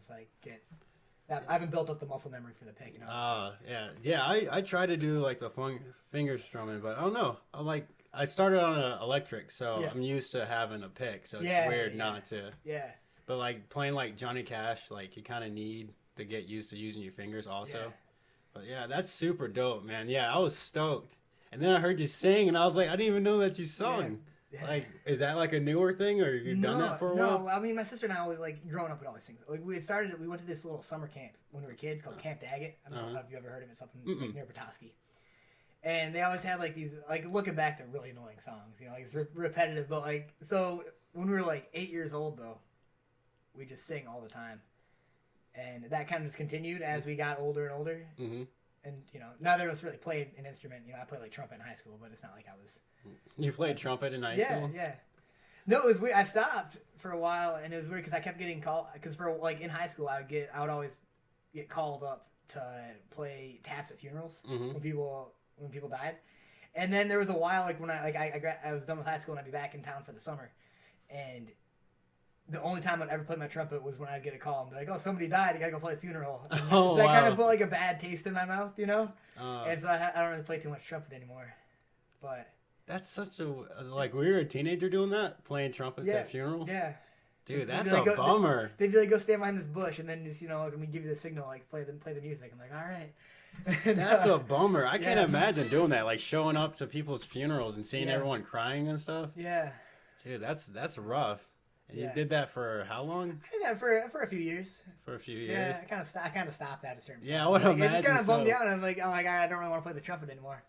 just like get that. I haven't built up the muscle memory for the pick. You know. Yeah. I try to do like the finger strumming, but I don't know. I started on an electric, so I'm used to having a pick, so it's weird not to. Yeah. But like playing like Johnny Cash, like you kind of need to get used to using your fingers also. Yeah. But yeah, that's super dope, man. Yeah, I was stoked. And then I heard you sing, and I was like, I didn't even know that you sung. Yeah. Like, is that like a newer thing, or have you done that for a while? No, I mean, my sister and I, like, growing up with all these things. Like, we went to this little summer camp when we were kids called Camp Daggett. I don't know if you ever heard of it, something like near Petoskey. And they always had, like, these, like, looking back, they're really annoying songs, you know, like, it's repetitive. But, like, so when we were, like, 8 years old, though, we just sing all the time. And that kind of just continued as we got older and older. Mm-hmm. And, you know, neither of us really played an instrument. You know, I played, like, trumpet in high school, but it's not like I was... You played trumpet in high school? Yeah. No, it was weird. I stopped for a while, and it was weird because I kept getting called... Because, for like, in high school, I would always get called up to play taps at funerals when people died. And then there was a while, like, when I was done with high school, and I'd be back in town for the summer. And... the only time I'd ever play my trumpet was when I'd get a call and be like, oh, somebody died, you gotta go play a funeral. So that kind of put like a bad taste in my mouth, you know? And so I don't really play too much trumpet anymore. But that's such a, like, were you a teenager doing that? Playing trumpets at funerals? Yeah. Dude, that's a bummer. They'd be like, go stand behind this bush, and then just, you know, when we give you the signal, like, play the music. I'm like, all right. That's a bummer. I can't imagine doing that, like showing up to people's funerals and seeing everyone crying and stuff. Yeah. Dude, that's rough. And you did that for how long? I did that for a few years. For a few years? Yeah, I kind of stopped at a certain point. Yeah, I would imagine. It just kind of bummed me out. I'm like, I don't really want to play the trumpet anymore.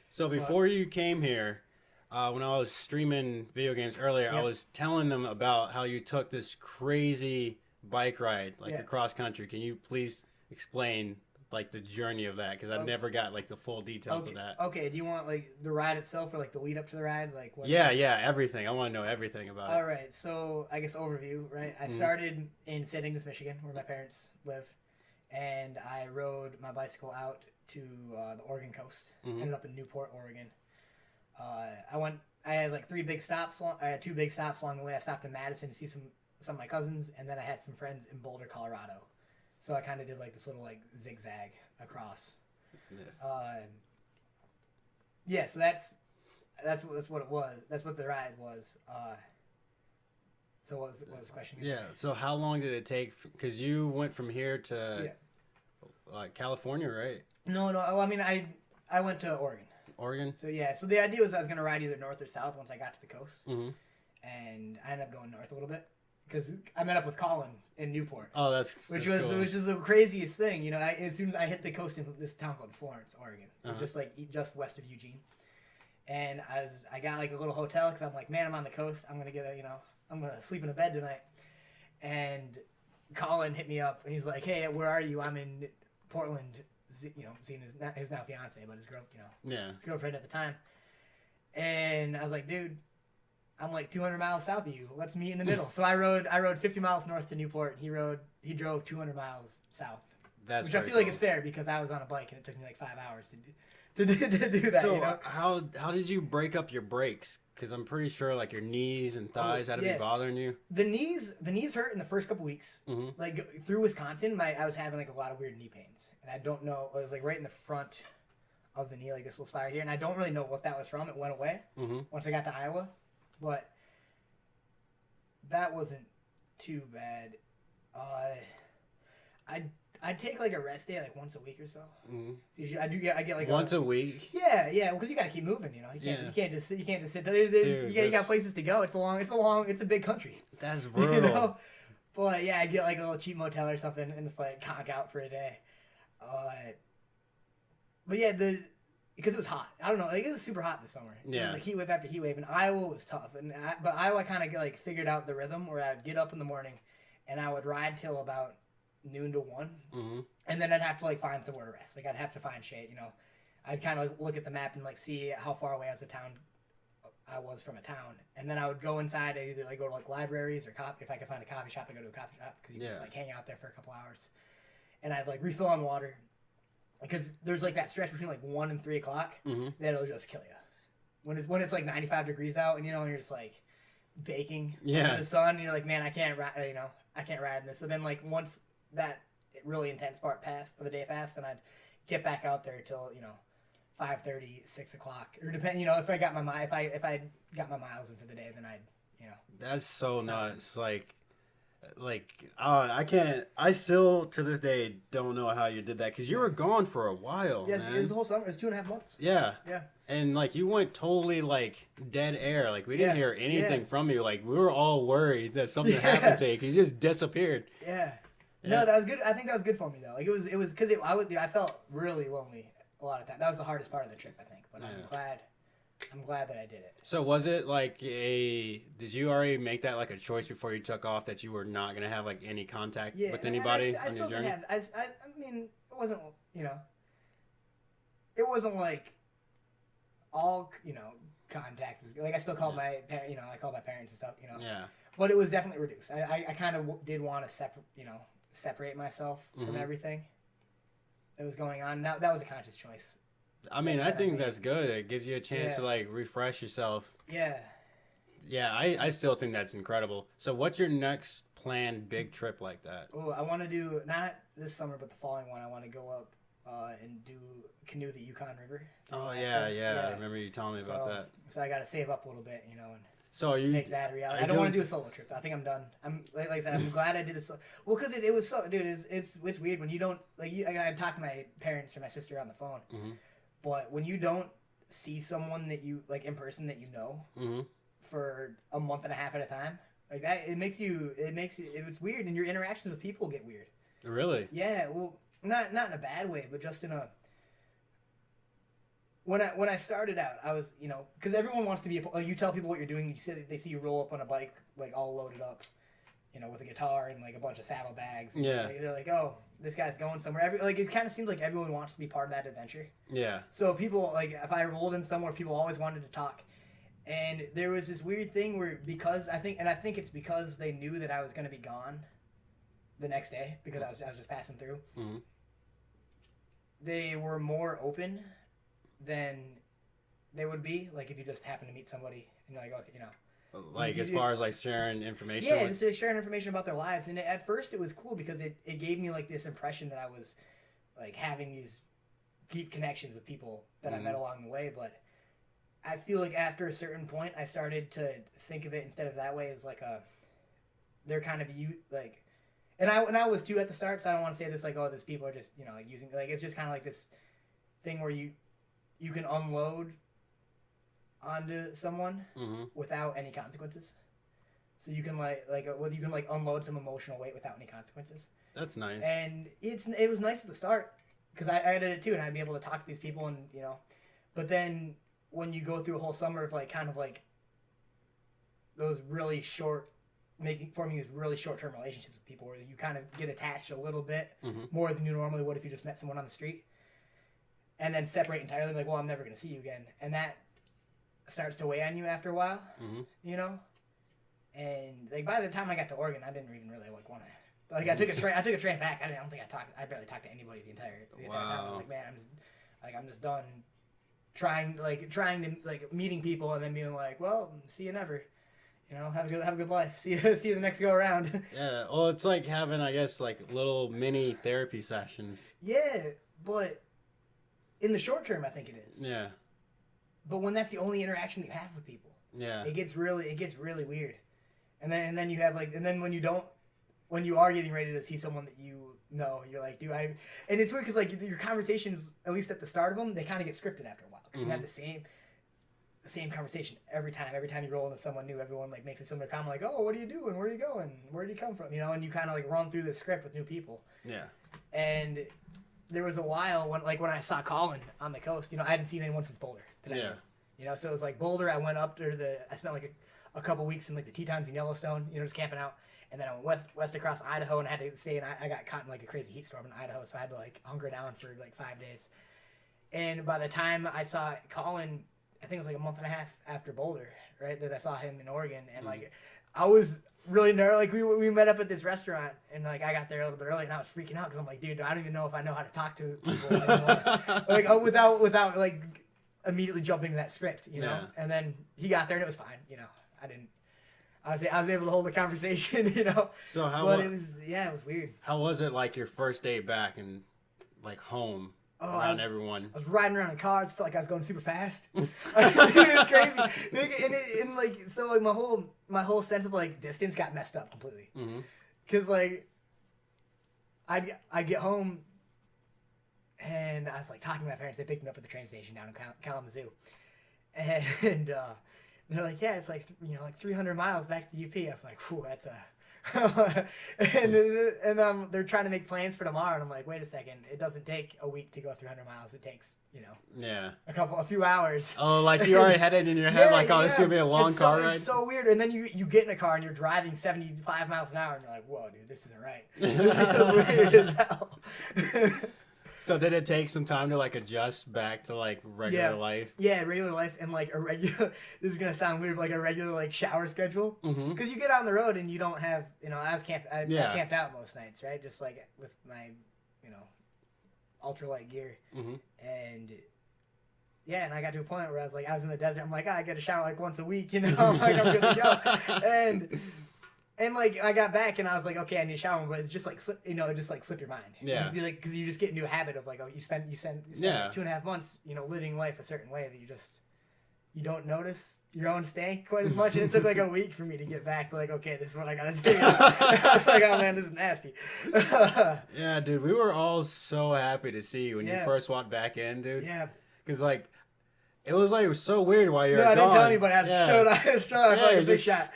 So before you came here, when I was streaming video games earlier, I was telling them about how you took this crazy bike ride, like across country. Can you please explain like the journey of that? Because I've never got like the full details of that. Okay, do you want like the ride itself or like the lead up to the ride? Like what? Yeah, everything. I want to know everything about it. All right, so I guess overview, right? I started in St. Ignace, Michigan, where my parents live, and I rode my bicycle out to the Oregon coast. Ended up in Newport, Oregon. I had like 3 big stops. I had 2 big stops along the way. I stopped in Madison to see some of my cousins, and then I had some friends in Boulder, Colorado. So I kind of did like this little like zigzag across. Yeah. So that's what it was. That's what the ride was. So what was the question? Yeah. So how long did it take? Because you went from here to California, right? No. I mean, I went to Oregon. Oregon. So yeah. So the idea was I was gonna ride either north or south once I got to the coast, and I ended up going north a little bit. Because I met up with Colin in Newport. Oh, which is the craziest thing. You know, as soon as I hit the coast in this town called Florence, Oregon, just west of Eugene, and I got like a little hotel because I'm like, man, I'm on the coast. I'm gonna sleep in a bed tonight. And Colin hit me up and he's like, hey, where are you? I'm in Portland. You know, seeing his now fiance, but his girlfriend at the time. And I was like, dude, I'm like 200 miles south of you. Let's meet in the middle. So I rode 50 miles north to Newport. He drove 200 miles south. Which I feel like is fair because I was on a bike and it took me like 5 hours to do that. So you know? how did you break up your brakes? Because I'm pretty sure like your knees and thighs had to be bothering you. The knees hurt in the first couple weeks. Like through Wisconsin, I was having like a lot of weird knee pains, and I don't know. It was like right in the front of the knee, like this little spot right here, and I don't really know what that was from. It went away once I got to Iowa. But that wasn't too bad. I'd take like a rest day like once a week or so. So usually I get like once a week. Yeah, because you got to keep moving. You know, you can't just sit. You got places to go. It's a big country. That's brutal. You know? But yeah, I get like a little cheap motel or something, and it's like conk out for a day. But yeah, because it was hot. I don't know. Like, it was super hot this summer. Yeah. It was like heat wave after heat wave, and Iowa was tough. But Iowa kind of like figured out the rhythm where I'd get up in the morning, and I would ride till about noon to 1, and then I'd have to like find somewhere to rest. Like I'd have to find shade. You know, I'd kind of look at the map and like see how far away as a town I was from a town, and then I would go inside. I'd either like go to like libraries or if I could find a coffee shop, I'd go to a coffee shop because you just like hang out there for a couple hours, and I'd like refill on water. Because there's like that stretch between like 1 and 3 o'clock that'll just kill you. When it's like 95 degrees out and you're just like baking in the sun and you're like, man, I can't ride in this. So then like once that really intense part passed, or the day passed, and I'd get back out there till 5:30, 6 o'clock, or depend. If I got my if I got my miles in for the day, then I'd That's so nuts. I can't. I still to this day don't know how you did that because you were gone for a while. Yes, man. it was the whole summer. It was 2.5 months. Yeah. Yeah. And you went totally dead air. We didn't hear anything yeah. from you. We were all worried that something happened to you because you just disappeared. Yeah. No, that was good. I think that was good for me though. It was because I felt really lonely a lot of time. That was the hardest part of the trip, I think. But I'm glad that I did it. So was it did you already make that a choice before you took off that you were not going to have any contact with anybody I on your journey? I mean, it wasn't, it wasn't all, contact was I still called my parents, I called my parents and stuff, Yeah. But it was definitely reduced. I kind of did want to separate myself from everything that was going on. Now that was a conscious choice. I mean, I think that's good. It gives you a chance to refresh yourself. Yeah. Yeah, I still think that's incredible. So what's your next planned big trip like that? Oh, I want to do, not this summer, but the following one, I want to go up and canoe the Yukon River. Oh, yeah. I remember you telling me about that. So I got to save up a little bit, and so make that a reality. I don't want to do a solo trip, though. I think I'm done. I'm like I said, I'm glad I did a solo. Well, because it was so, dude, it's weird when you don't, I talked to my parents or my sister on the phone. Mm-hmm. But when you don't see someone that you in person that for a month and a half at a time, it's weird, and your interactions with people get weird. Really? Yeah. Well, not in a bad way, but just in a. When I started out, I was because everyone wants to be you tell people what you're doing. You say they see you roll up on a bike all loaded up, with a guitar and a bunch of saddlebags. Yeah. They're like, oh, this guy's going somewhere. It kind of seems like everyone wants to be part of that adventure. Yeah. So people, if I rolled in somewhere, people always wanted to talk. And there was this weird thing where I think it's because they knew that I was going to be gone the next day because I was just passing through. Mm-hmm. They were more open than they would be if you just happen to meet somebody and as far as sharing information. Yeah, just sharing information about their lives. And at first it was cool because it gave me this impression that I was having these deep connections with people that I met along the way. But I feel after a certain point I started to think of it instead of that way as they're kind of and I was too at the start, so I don't want to say this these people are just using it's just kind of this thing where you can unload onto someone without any consequences. So you can you can unload some emotional weight without any consequences. That's nice. And it was nice at the start because I did it too, and I'd be able to talk to these people and but then when you go through a whole summer of those really forming these really short-term relationships with people where you kind of get attached a little bit more than you normally would if you just met someone on the street, and then separate entirely, well, I'm never going to see you again, and that starts to weigh on you after a while, and by the time I got to Oregon, I didn't even really want to. I took a train back. I don't think I barely talked to anybody the entire time. I was man, I'm just done trying to meeting people and then being well, see you never. Have a good life. See you the next go around. Yeah, well, it's having, I guess, little mini therapy sessions. Yeah, but in the short term, I think it is. Yeah. But when that's the only interaction you have with people, it gets really weird. And then you have and then when you are getting ready to see someone that you're dude, and it's weird because your conversations, at least at the start of them, they kind of get scripted after a while because you have the same conversation every time. Every time you roll into someone new, everyone makes a similar comment oh, what are you doing? Where are you going? Where do you come from? And you kind of run through the script with new people. Yeah. And there was a while when I saw Colin on the coast, I hadn't seen anyone since Boulder. So it was Boulder. I went up to I spent a couple weeks in the Tetons in Yellowstone, just camping out. And then I went west across Idaho and had to stay in. I got caught in a crazy heat storm in Idaho, so I had to hunker down for 5 days. And by the time I saw Colin, I think it was a month and a half after Boulder, right? That I saw him in Oregon, and I was really nervous. We met up at this restaurant, and I got there a little bit early, and I was freaking out because I'm dude, I don't even know if I know how to talk to people anymore. Without immediately jumping to that script, you know. And then he got there, and it was fine, I I was able to hold a conversation, So But it was weird. How was it like your first day back and like home around everyone? I was riding around in cars. I felt like I was going super fast. It was crazy. And like so like my whole sense of like distance got messed up completely. Because like I'd get home and I was like talking to my parents. They picked me up at the train station down in Kalamazoo, and they're like, yeah, it's like like 300 miles back to the UP. I was like, whew, that's a and they're trying to make plans for tomorrow, and I'm like, wait a second, it doesn't take a week to go 300 miles. It takes a few hours. Oh, like you already had it in your head, this is gonna be a long car ride. It's so weird. And then you get in a car and you're driving 75 miles an hour, and you're like, whoa, dude, this isn't right. This is weird as hell. So did it take some time to like adjust back to like regular life? Yeah, regular life and like a regular. This is gonna sound weird, but like a regular like shower schedule. Because you get on the road and you don't have I camped out most nights, right? Just like with my ultralight gear, and and I got to a point where I was in the desert. I'm like, I get a shower like once a week, I'm like I'm good to go, And like I got back and I was like, okay, I need a shower, but it's just like slip your mind. Yeah. Just be like, because you just get into a habit of like, oh, you spend like 2.5 months, living life a certain way that you don't notice your own stank quite as much. And it took like a week for me to get back to like, okay, this is what I gotta do. I was like, oh man, this is nasty. Yeah, dude, we were all so happy to see you when you first walked back in, dude. Yeah. Because like. It was so weird while you were gone. No, I didn't tell anybody. I showed like a big shot.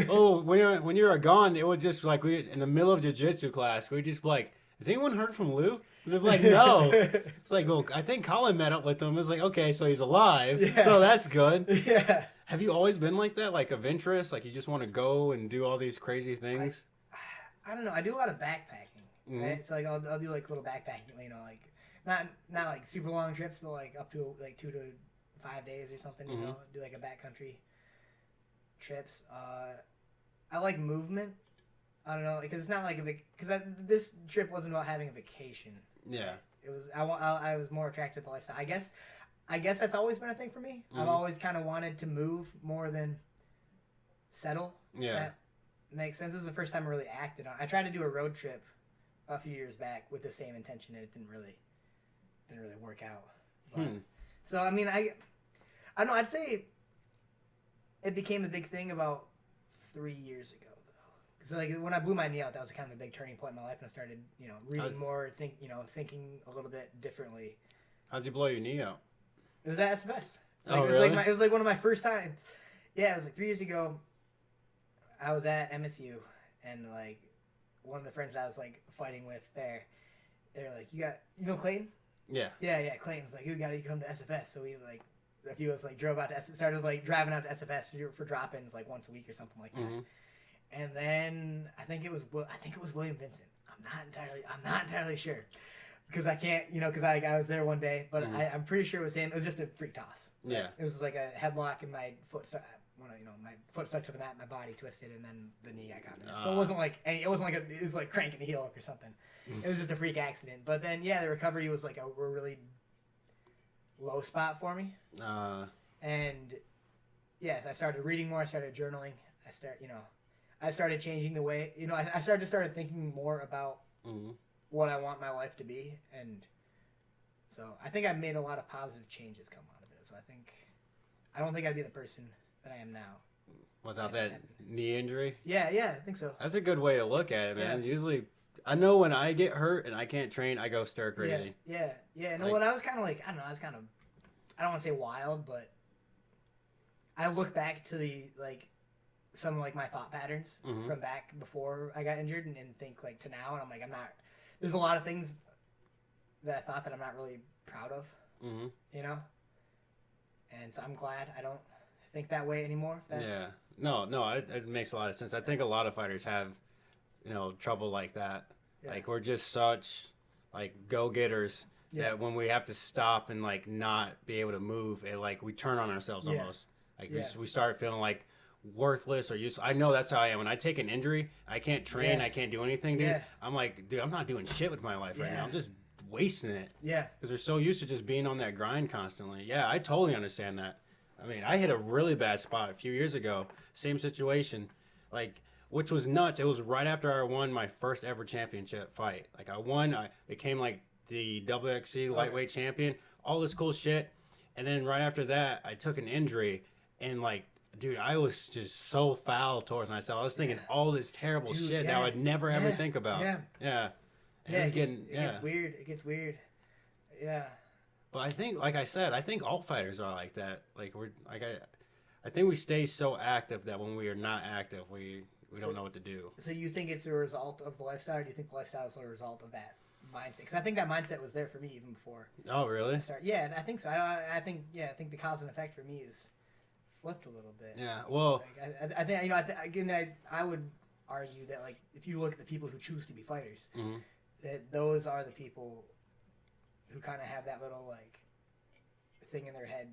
Oh, when you were gone, it was just like we in the middle of jiu-jitsu class, we'd just be like, has anyone heard from Lou? They'd be like, no. It's like, well, I think Colin met up with him. It's like, okay, so he's alive. So that's good. Yeah. Have you always been like that, like adventurous? Like you just want to go and do all these crazy things? I don't know. I do a lot of backpacking. Right? So like I'll do like little backpacking, like not like super long trips, but like up to like 2 to 5 days or something, do like a backcountry trips. I like movement. I don't know, because it's not like this trip wasn't about having a vacation. Yeah. It was. I was more attracted to the lifestyle. I guess that's always been a thing for me. I've always kind of wanted to move more than settle. Yeah. That makes sense. This is the first time I really acted on it. I tried to do a road trip a few years back with the same intention, and it didn't really work out. But, so I mean, I don't know. I'd say it became a big thing about 3 years ago, though. So like when I blew my knee out, that was kind of a big turning point in my life, and I started, reading more, thinking a little bit differently. How'd you blow your knee out? It was at SFS. Really? It was like one of my first times. Yeah, it was like 3 years ago. I was at MSU, and like one of the friends I was like fighting with there, they're like, Clayton? Yeah. Yeah, Clayton's like, you gotta come to SFS. So we like, a few of us like drove out to started like driving out to SFS for drop-ins like once a week or something like that. And then I think it was William Vincent. I'm not entirely sure, because I can't, because I was there one day, but I'm pretty sure it was him. It was just a freak toss. Yeah. It was like a headlock, and my foot my foot stuck to the mat, my body twisted, and then the knee I got in it. So it wasn't like it was like cranking the heel up or something. It was just a freak accident. But then the recovery was like a really low spot for me. And yes, I started reading more. I started journaling. I started changing the way, I started thinking more about what I want my life to be. And so I think I've made a lot of positive changes come out of it. So I don't think I'd be the person that I am now without that knee injury. Yeah, I think so. That's a good way to look at it, man. Yeah. Usually, I know when I get hurt and I can't train, I go stir crazy. Yeah. And what I was kind of like, I don't know, I don't want to say wild, but I look back to some of my thought patterns from back before I got injured and think to now, and I'm like, there's a lot of things that I thought that I'm not really proud of, and so I'm glad I don't think that way anymore. Yeah. No, it makes a lot of sense. I think a lot of fighters have, trouble like that. Yeah. Like we're just such go-getters that when we have to stop and not be able to move, we turn on ourselves almost. We start feeling worthless or useless. I know that's how I am. When I take an injury, I can't train, I can't do anything, dude. Yeah. I'm like, dude, I'm not doing shit with my life right now. I'm just wasting it. Yeah. Because they're so used to just being on that grind constantly. Yeah, I totally understand that. I mean, I hit a really bad spot a few years ago. Same situation. like, which was nuts. It was right after I won my first ever championship fight. Like, I became like the WXC lightweight champion, all this cool shit. And then right after that, I took an injury, and like, dude, I was just so foul towards myself. I was thinking all this terrible shit that I would never ever think about. Yeah. It gets weird. It gets weird. Yeah. But I think, like I said, I think all fighters are like that. Like I think we stay so active that when we are not active, we don't know what to do. So you think it's a result of the lifestyle, or do you think the lifestyle is a result of that mindset? Because I think that mindset was there for me even before. Oh, really? Yeah, I think so. I think the cause and effect for me is flipped a little bit. Yeah. Well, like, I think I would argue that like if you look at the people who choose to be fighters, that those are the people who kind of have that little like thing in their head.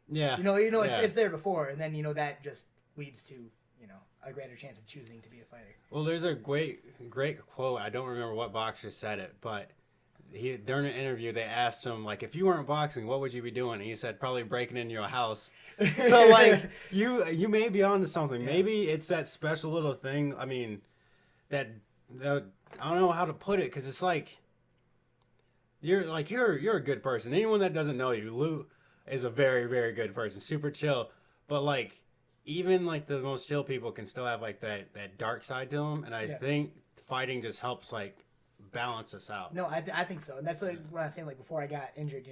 Yeah. It's there before, and then that just leads to a greater chance of choosing to be a fighter. Well, there's a great quote. I don't remember what boxer said it, but during an interview they asked him like, if you weren't boxing, what would you be doing? And he said probably breaking into your house. So like you may be onto something. Yeah. Maybe it's that special little thing. I mean, that I don't know how to put it, because it's like you're a good person. Anyone that doesn't know you, Lou is a very, very good person, super chill. But like, even like the most chill people can still have like that dark side to them, and I think fighting just helps like balance us out. No, I think so, and that's like what I was saying. Like before I got injured,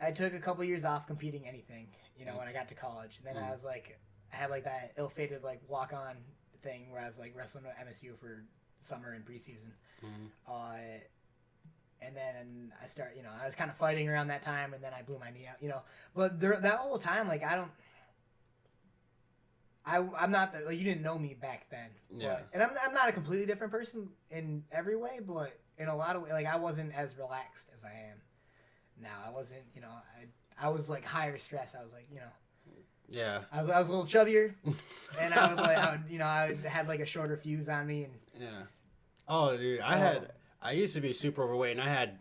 I took a couple years off competing anything, when I got to college, and then I was like, I had like that ill-fated like walk-on thing where I was like wrestling at MSU for summer and preseason. And then I I was kind of fighting around that time, and then I blew my knee out, But that whole time, like, I'm not like, you didn't know me back then. Yeah. And I'm not a completely different person in every way, but in a lot of ways, like, I wasn't as relaxed as I am now. I wasn't, I was like higher stress. I was like, Yeah. I was a little chubbier, and I had like a shorter fuse on me, and yeah. Oh, dude, so, I used to be super overweight, and I had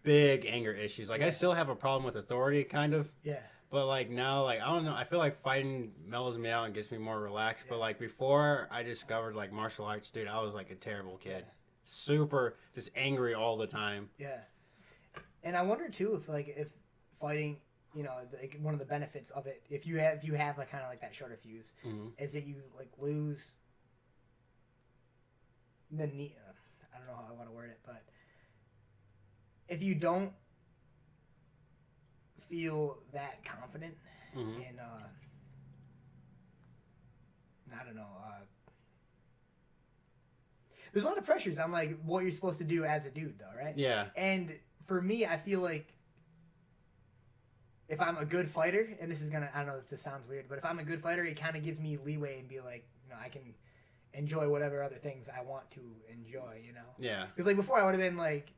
big anger issues. Like, I still have a problem with authority, kind of. Yeah. But, like, now, like, I don't know. I feel like fighting mellows me out and gets me more relaxed. Yeah. But, like, before I discovered, like, martial arts, dude, I was, like, a terrible kid. Yeah. Super just angry all the time. Yeah. And I wonder, too, if fighting, like, one of the benefits of it, if you have like, kind of, like, that shorter fuse, is that you, like, lose the knee. I don't know how I want to word it, but if you don't feel that confident in, I don't know, there's a lot of pressures on like what you're supposed to do as a dude, though, right? Yeah. And for me, I feel like if I'm a good fighter, and this is I don't know if this sounds weird, but if I'm a good fighter, it kind of gives me leeway and be like, I can enjoy whatever other things I want to enjoy, Yeah. Because like before I would have been like,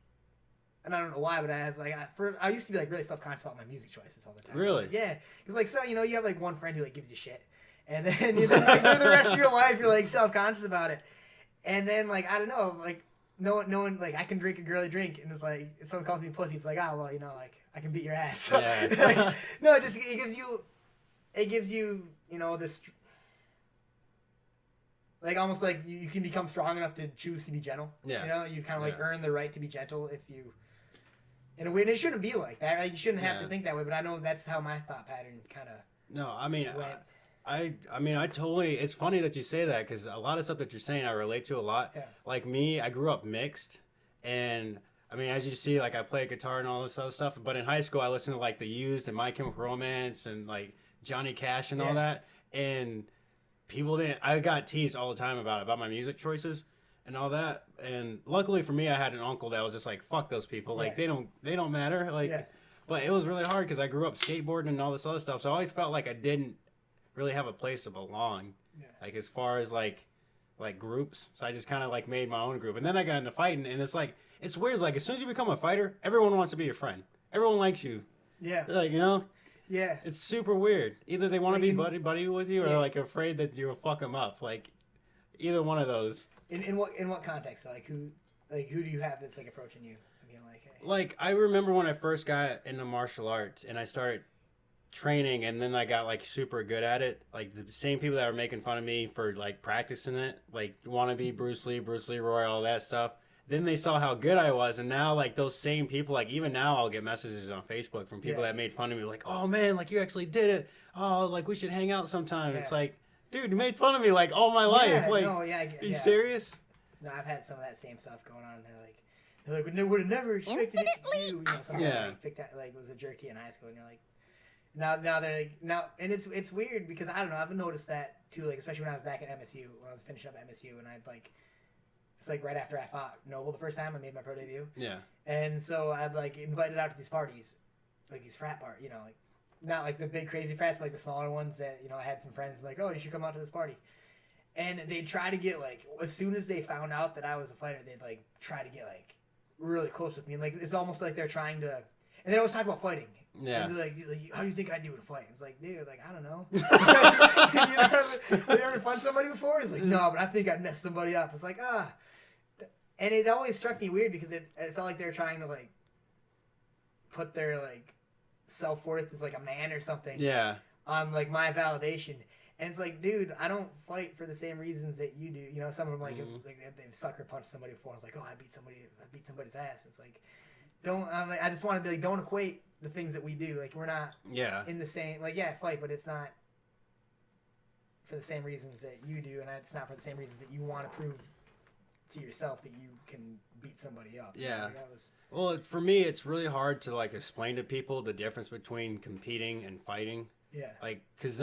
and I don't know why, but I was like, I used to be like really self-conscious about my music choices all the time. Really? Like, yeah. Because like, so, you have like one friend who like gives you shit. And then like, for the rest of your life, you're like self-conscious about it. And then like, I don't know, like no one like I can drink a girly drink, and it's like, if someone calls me pussy, it's like, well, like I can beat your ass. Yeah. Like, no, it gives you, this, like almost like you can become strong enough to choose to be gentle. Yeah. You kind of like earn the right to be gentle if you, in a way, and it shouldn't be like that. Right? You shouldn't have to think that way, but I know that's how my thought pattern kind of. No, I mean, went. I totally. It's funny that you say that, because a lot of stuff that you're saying I relate to a lot. Yeah. Like me, I grew up mixed, and I mean, as you see, like I play guitar and all this other stuff. But in high school, I listened to like The Used and My Chemical Romance and like Johnny Cash and all that, and people didn't. I got teased all the time about my music choices and all that. And luckily for me, I had an uncle that was just like, "Fuck those people. Like they don't matter." Like, but it was really hard because I grew up skateboarding and all this other stuff. So I always felt like I didn't really have a place to belong. Yeah. Like as far as like groups. So I just kind of like made my own group. And then I got into fighting, and it's like it's weird. Like as soon as you become a fighter, everyone wants to be your friend. Everyone likes you. Yeah. Like Yeah. It's super weird. Either they want to be buddy with you, or they're like afraid that you'll fuck them up. Like either one of those. In what context? So, who do you have that's like approaching you? I mean, like, hey. Like I remember when I first got into martial arts and I started training, and then I got like super good at it. Like the same people that were making fun of me for like practicing it, like want to be Bruce Lee Roy, all that stuff. Then they saw how good I was, and now like those same people, like even now I'll get messages on Facebook from people that made fun of me, like, oh man, like you actually did it. Oh, like we should hang out sometime. It's like, dude, you made fun of me like all my life. Like, are you serious? No, I've had some of that same stuff going on. And they're like, we would have never expected it to you. Like was a jerk to you in high school, and you're like, now they're like, and it's weird because I don't know. I've noticed that too, like especially when I was back at MSU, when I was finishing up at MSU, and I'd like, it's like right after I fought Noble the first time, I made my pro debut. Yeah. And so I'd like invited out to these parties, like these frat parties, you know, like not like the big crazy frats, but like the smaller ones that, you know, I had some friends like, oh, you should come out to this party. And they'd try to get like, as soon as they found out that I was a fighter, they'd like try to get like really close with me. And like, it's almost like they're trying to, and they always talk about fighting. Yeah. And they're like, how do you think I do in a fight? It's like, dude, like, I don't know. You know, have you ever fought somebody before? It's like, no, but I think I'd mess somebody up. It's like, And it always struck me weird because it felt like they were trying to like put their like self-worth as like a man or something. Yeah. On like my validation. And it's like, dude, I don't fight for the same reasons that you do. You know, some of them like, it's like they've sucker punched somebody before. It's like, oh, I beat somebody's ass. It's like, I just want to be like, don't equate the things that we do. Like we're not in the same, like, fight, but it's not for the same reasons that you do. And it's not for the same reasons that you want to prove to yourself that you can beat somebody up. Yeah. Like well, for me, it's really hard to like explain to people the difference between competing and fighting. Yeah. Like, because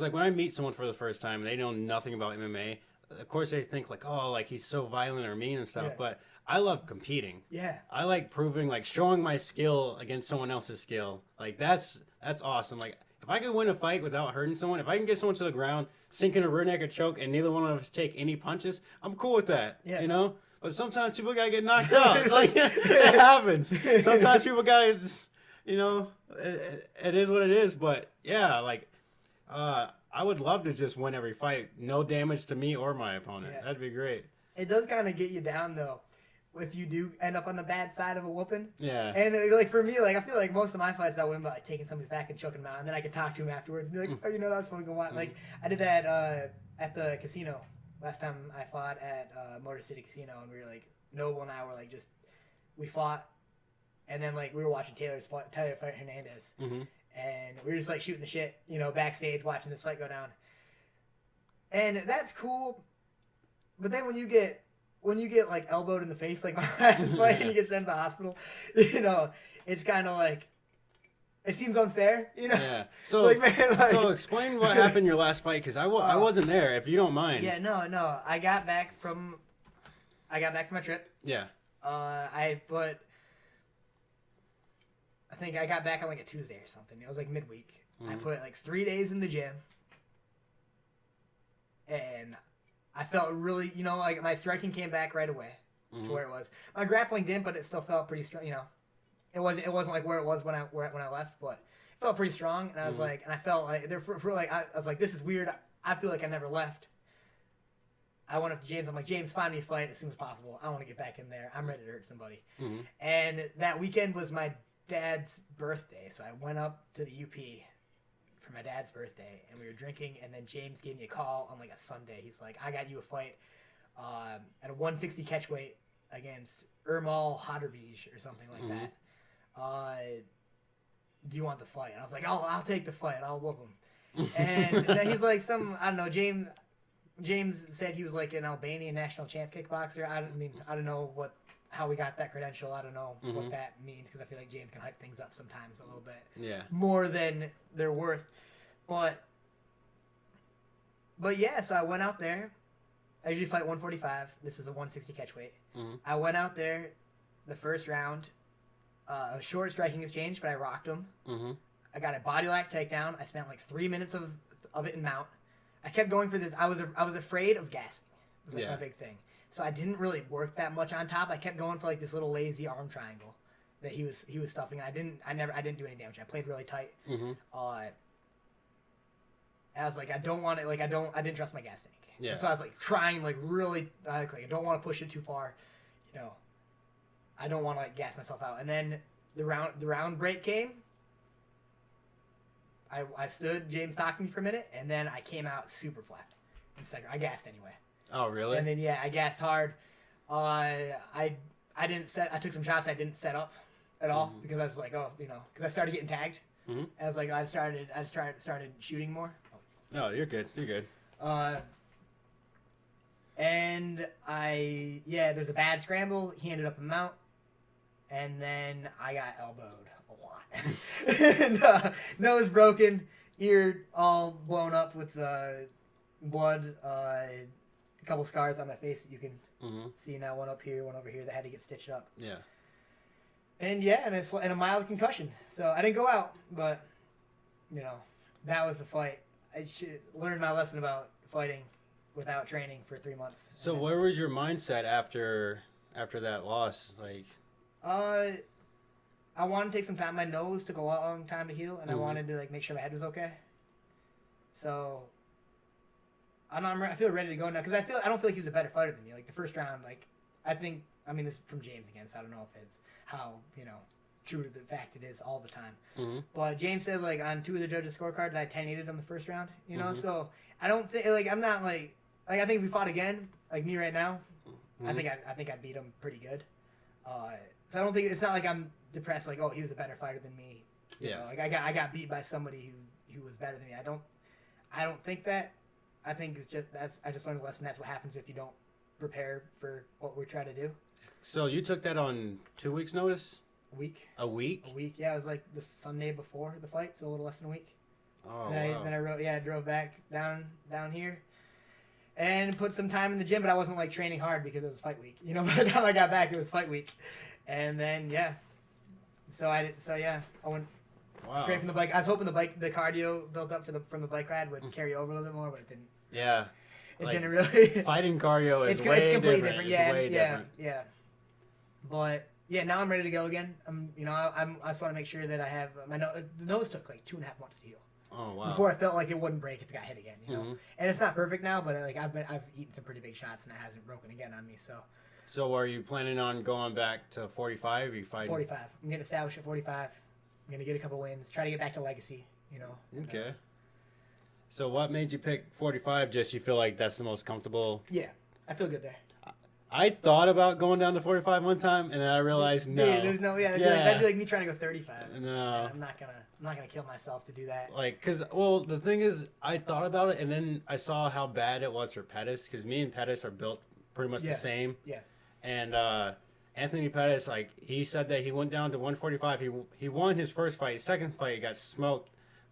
like when I meet someone for the first time, they know nothing about MMA. Of course, they think like, oh, like he's so violent or mean and stuff. Yeah. But I love competing. Yeah. I like proving, like showing my skill against someone else's skill. Like that's awesome. Like if I can win a fight without hurting someone, if I can get someone to the ground, sink in a rear naked choke, and neither one of us take any punches, I'm cool with that. Yeah. You know? But sometimes people gotta get knocked out. Like it happens. Sometimes people gotta, you know, it is what it is. But yeah, like I would love to just win every fight, no damage to me or my opponent. Yeah. That'd be great. It does kind of get you down though, if you do end up on the bad side of a whooping. Yeah. And like for me, like I feel like most of my fights I win by like taking somebody's back and choking them out, and then I can talk to him afterwards and be like, oh, you know, that's fun to watch. Like I did that at the casino last time I fought at Motor City Casino, and we were like, Noble and I were like we fought, and then like we were watching Taylor fight Hernandez. Mm-hmm. And we were just like shooting the shit, you know, backstage watching this fight go down. And that's cool. But then when you get like elbowed in the face like my last fight and you get sent to the hospital, you know, it's kind of like, it seems unfair, you know? Yeah. So, like, man, like, so explain what happened in your last fight, because I wasn't there, if you don't mind. Yeah, no. I got back from my trip. Yeah. I think I got back on like a Tuesday or something. It was like midweek. Mm-hmm. I put like 3 days in the gym. And I felt really, you know, like my striking came back right away to where it was. My grappling didn't, but it still felt pretty strong, you know. It wasn't like where it was when I left, but it felt pretty strong. And I was like, and I felt like, I was like, this is weird. I feel like I never left. I went up to James. I'm like, James, find me a fight as soon as possible. I want to get back in there. I'm ready to hurt somebody. Mm-hmm. And that weekend was my dad's birthday, so I went up to the UP for my dad's birthday, and we were drinking, and then James gave me a call on like a Sunday. He's like, I got you a fight at a 160 catchweight against Ermal Haderbij or something like that. Do you want the fight? And I was like, I'll take the fight. I'll whoop him. And he's like, I don't know, James said he was like an Albanian national champ kickboxer. I don't know how we got that credential. I don't know what that means, because I feel like James can hype things up sometimes a little bit. Yeah. More than they're worth. But yeah, so I went out there. I usually fight 145. This is a 160 catchweight. Mm-hmm. I went out there the first round. A short striking exchange, but I rocked him. Mm-hmm. I got a body lock takedown. I spent like 3 minutes of it in mount. I kept going for this. I was afraid of gassing. It was like my big thing. So I didn't really work that much on top. I kept going for like this little lazy arm triangle that he was stuffing. I didn't do any damage. I played really tight. Mm-hmm. I was like, I didn't trust my gas tank. Yeah. And so I was like trying like really like I don't want to push it too far, you know. I don't want to like gas myself out. And then the round break came, I stood. James talked to me for a minute, and then I came out super flat in second. I gassed anyway. Oh, really? And then I gassed hard. I didn't set. I took some shots. I didn't set up at all because I was like, because I started getting tagged. Mm-hmm. I was like, I started shooting more. No, you're good. You're good. And there's a bad scramble. He ended up a mount, and then I got elbowed a lot. And, nose broken, ear all blown up with blood, a couple scars on my face that you can see now, one up here, one over here that had to get stitched up. Yeah. And it's a mild concussion. So I didn't go out, but that was the fight. I should learn my lesson about fighting without training for 3 months. So where was your mindset after that loss? Like, I wanted to take some time. My nose took a long time to heal, and I wanted to make sure my head was okay. So I feel ready to go now because I don't feel like he was a better fighter than me. Like the first round, this is from James again, so I don't know if it's how true to the fact it is all the time. Mm-hmm. But James said on 2 of the judges' scorecards I 10-8'd him the first round. So I don't think I'm not I think if we fought again, like me right now, I think I'd beat him pretty good. So I don't think it's not like I'm depressed. Like, oh, he was a better fighter than me. I got beat by somebody who was better than me. I don't think that. I think it's just I just learned a lesson. That's what happens if you don't prepare for what we're trying to do. So you took that on 2 weeks' notice? A week. A week? A week. Yeah, it was like the Sunday before the fight, so a little less than a week. Oh, wow. I drove back down here. And put some time in the gym, but I wasn't training hard because it was fight week. By the time I got back, it was fight week, and then I went straight from the bike. I was hoping the cardio built up from the bike ride would carry over a little bit more, but it didn't. Yeah, it didn't really. Fighting cardio is it's completely different. Yeah, way different. Yeah. But now I'm ready to go again. I just want to make sure that I have the nose took 2.5 months to heal. Oh, wow. Before I felt like it wouldn't break if it got hit again, And it's not perfect now, but I've eaten some pretty big shots and it hasn't broken again on me. So are you planning on going back to 45? Or are you fighting 45? I'm getting established at 45. I'm gonna get a couple wins. Try to get back to legacy. Okay. So what made you pick 45? Just you feel like that's the most comfortable? Yeah, I feel good there. I thought about going down to 45 one time, and then I realized no. Yeah, there's no. Yeah, that'd be like me trying to go 35. No, yeah, I'm not gonna kill myself to do that. The thing is, I thought about it, and then I saw how bad it was for Pettis, because me and Pettis are built pretty much the same. Yeah. And Anthony Pettis, he said that he went down to 145. He won his first fight. His second fight, he got smoked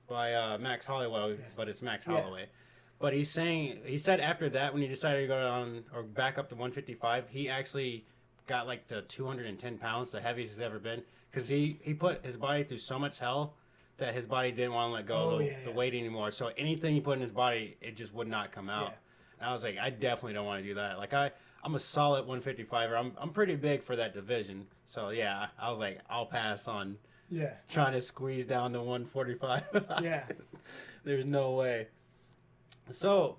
by Max Holloway, but it's Max Holloway. But he said after that, when he decided to go down or back up to 155, he actually got to 210 pounds, the heaviest he's ever been, because he put his body through so much hell that his body didn't want to let go of the weight anymore. So anything he put in his body, it just would not come out. Yeah. And I was like, I definitely don't want to do that. I'm a solid 155er. I'm pretty big for that division. So yeah, I was like, I'll pass on trying to squeeze down to 145. Yeah. There's no way. So,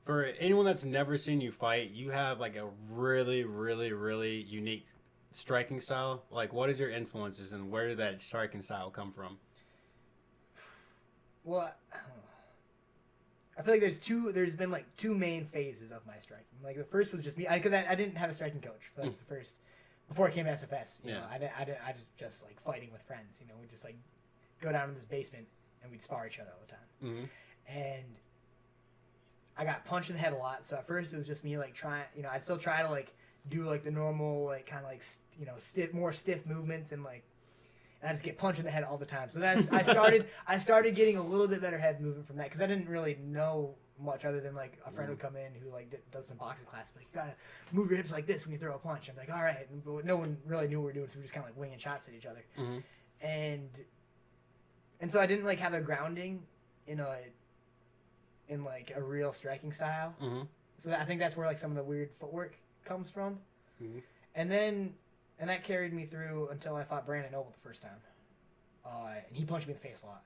for anyone that's never seen you fight, you have a really, really, really unique striking style. What is your influences and where did that striking style come from? Well, I feel like there's been two main phases of my striking. The first was just me, because I didn't have a striking coach for the first, before I came to SFS. You know, I was just fighting with friends. We just go down in this basement and we'd spar each other all the time. Mm-hmm. And I got punched in the head a lot. So at first it was just me trying. I'd still try to do the normal more stiff movements and I just get punched in the head all the time. So that's I started getting a little bit better head movement from that because I didn't really know much other than a friend would come in who does some boxing class. You gotta move your hips like this when you throw a punch. I'm like, all right, but no one really knew what we were doing, so we were just kind of winging shots at each other. Mm-hmm. And so I didn't have a grounding in a real striking style. Mm-hmm. So I think that's where some of the weird footwork comes from. Mm-hmm. And that carried me through until I fought Brandon Noble the first time. And he punched me in the face a lot.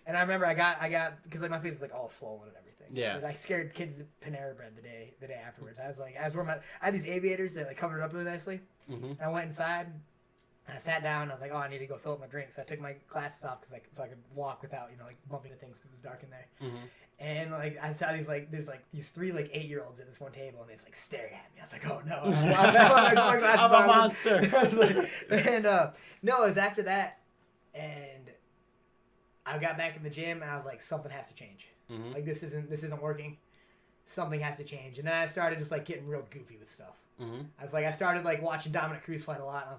And I remember I got because my face was all swollen and everything. Yeah. I scared kids at Panera Bread the day afterwards. I was wearing I had these aviators that covered it up really nicely. Mm-hmm. And I went inside And I sat down. And I was like, oh, I need to go fill up my drink. So I took my glasses off so I could walk without like bumping into things because it was dark in there. Mm-hmm. And like I saw these like there's like these 3 like 8-year-olds at this one table and they just like staring at me. I was like, oh no, I'm a monster. And no, it was after that, and I got back in the gym and I was like, something has to change. Mm-hmm. Like this isn't working. Something has to change. And then I started just like getting real goofy with stuff. Mm-hmm. I started like watching Dominic Cruz fight a lot, and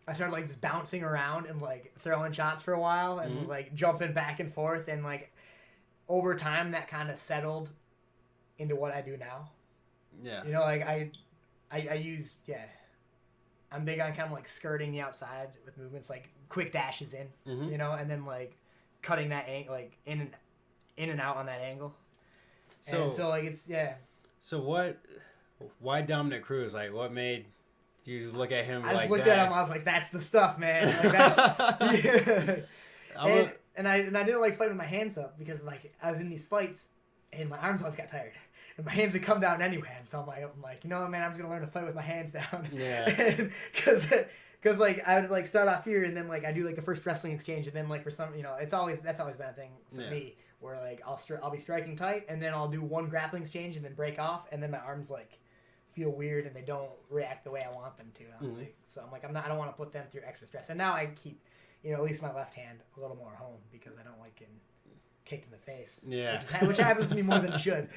I started like just bouncing around and like throwing shots for a while and was like jumping back and forth, and like over time that kind of settled into what I do now. Yeah. You know, like I use I'm big on kind of like skirting the outside with movements, like quick dashes in, you know, and then like cutting that like in and out on that angle. So like it's So why Dominic Cruz? Like what made you look at him? I just looked at him. I was like, "That's the stuff, man." Like, that's, and I didn't like fighting with my hands up because like I was in these fights and my arms always got tired and my hands would come down anyway. And so I'm like, you know what, man? I'm just gonna learn to fight with my hands down. Yeah. Because like I would like start off here and then like I do like the first wrestling exchange and then like for some that's always been a thing for me where like I'll be striking tight and then I'll do one grappling exchange and then break off and then my arms like feel weird and they don't react the way I want them to. So I'm like, I don't want to put them through extra stress. And now I keep, at least my left hand a little more home because I don't like getting kicked in the face. Yeah. Which happens to me more than it should.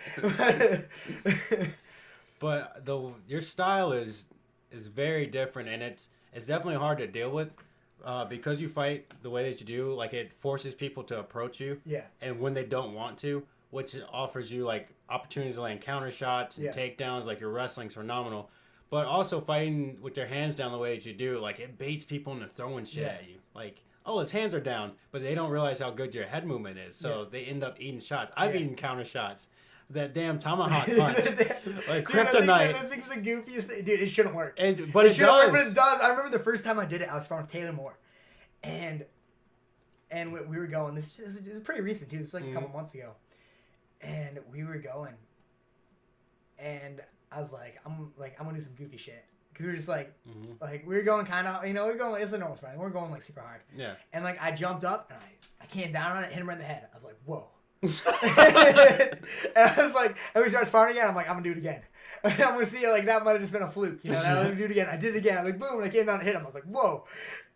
But your style is very different, and it's definitely hard to deal with because you fight the way that you do. Like it forces people to approach you. Yeah. And when they don't want to, which offers you like opportunities to land counter shots and takedowns. Like your wrestling's phenomenal, but also fighting with your hands down the way that you do, like it baits people into throwing shit at you. Like, oh, his hands are down, but they don't realize how good your head movement is, so they end up eating shots. I've eaten counter shots. That damn tomahawk punch, like kryptonite. That thing's the goofiest thing. Dude, it shouldn't work. But it does. But it does. I remember the first time I did it, I was sparring with Taylor Moore, and we were going. This is pretty recent too. It's like a couple months ago. And we were going, and I was like, I'm gonna do some goofy shit because we were just like we were going kind of, we were going like it's a normal sparring. We were going like super hard. Yeah. And like I jumped up and I came down on it, hit him right in the head. I was like, whoa. And I was like, and we started sparring again. I'm like, I'm gonna do it again. I'm gonna see like that might have just been a fluke, I'm gonna do it again. I did it again. I was like, boom, and I came down and hit him. I was like, whoa.